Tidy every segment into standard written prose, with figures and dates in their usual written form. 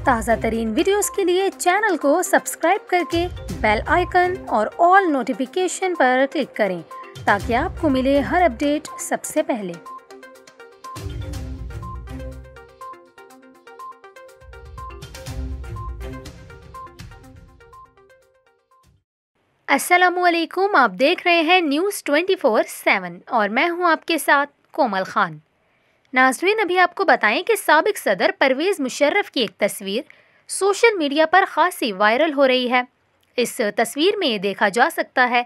تازہ ترین ویڈیوز کے لیے چینل کو سبسکرائب کر کے بیل آئیکن اور آل نوٹیفیکیشن پر کلک کریں تاکہ آپ کو ملے ہر اپڈیٹ سب سے پہلے۔ السلام علیکم، آپ دیکھ رہے ہیں نیوز 24/7 اور میں ہوں آپ کے ساتھ کومل خان۔ ناظرین، ابھی آپ کو بتائیں کہ سابق صدر پرویز مشرف کی ایک تصویر سوشل میڈیا پر خاصی وائرل ہو رہی ہے۔ اس تصویر میں یہ دیکھا جا سکتا ہے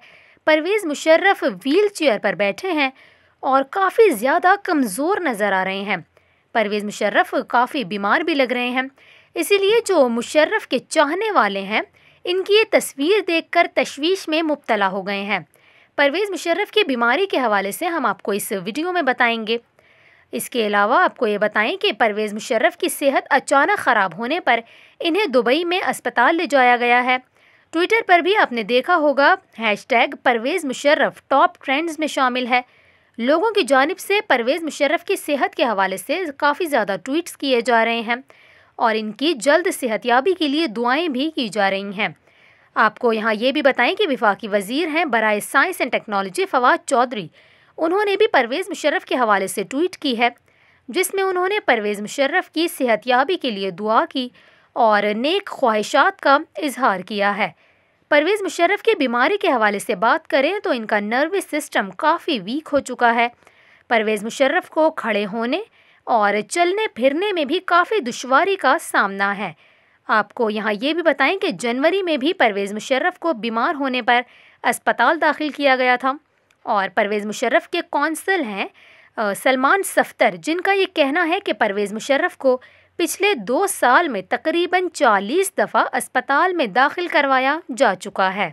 پرویز مشرف ویل چیئر پر بیٹھے ہیں اور کافی زیادہ کمزور نظر آ رہے ہیں۔ پرویز مشرف کافی بیمار بھی لگ رہے ہیں، اسی لیے جو مشرف کے چاہنے والے ہیں ان کی یہ تصویر دیکھ کر تشویش میں مبتلا ہو گئے ہیں۔ پرویز مشرف کی بیماری کے حوالے سے ہم آپ کو اس ویڈیو میں بتائیں گے۔ اس کے علاوہ آپ کو یہ بتائیں کہ پرویز مشرف کی صحت اچانک خراب ہونے پر انہیں دبئی میں اسپتال لے جایا گیا ہے۔ ٹویٹر پر بھی آپ نے دیکھا ہوگا #پرویز مشرف ٹاپ ٹرینڈز میں شامل ہے۔ لوگوں کی جانب سے پرویز مشرف کی صحت کے حوالے سے کافی زیادہ ٹویٹس کیے جا رہے ہیں اور ان کی جلد صحت یابی کے لیے دعائیں بھی کی جا رہی ہیں۔ آپ کو یہاں یہ بھی بتائیں کہ وفاقی وزیر ہیں برائے science and technology Fawad Chaudhry, انہوں نے بھی پرویز مشرف کے حوالے سے ٹویٹ کی ہے جس میں انہوں نے پرویز مشرف کی صحت یابی کے لیے دعا کی اور نیک خواہشات کا اظہار کیا ہے۔ پرویز مشرف کی بیماری کے حوالے سے بات کریں تو ان کا نروس سسٹم کافی ویک ہو چکا ہے۔ پرویز مشرف کو کھڑے ہونے اور چلنے پھرنے میں بھی کافی دشواری کا سامنا ہے۔ آپ کو یہاں یہ بھی بتائیں کہ جنوری میں بھی پرویز مشرف کو بیمار ہونے پر اسپتال داخل کیا گیا تھا اور پرویز مشرف کے کونسل ہیں سلمان صفدر، جن کا یہ کہنا ہے کہ پرویز مشرف کو پچھلے 2 سال میں تقریباً 40 دفعہ اسپتال میں داخل کروایا جا چکا ہے۔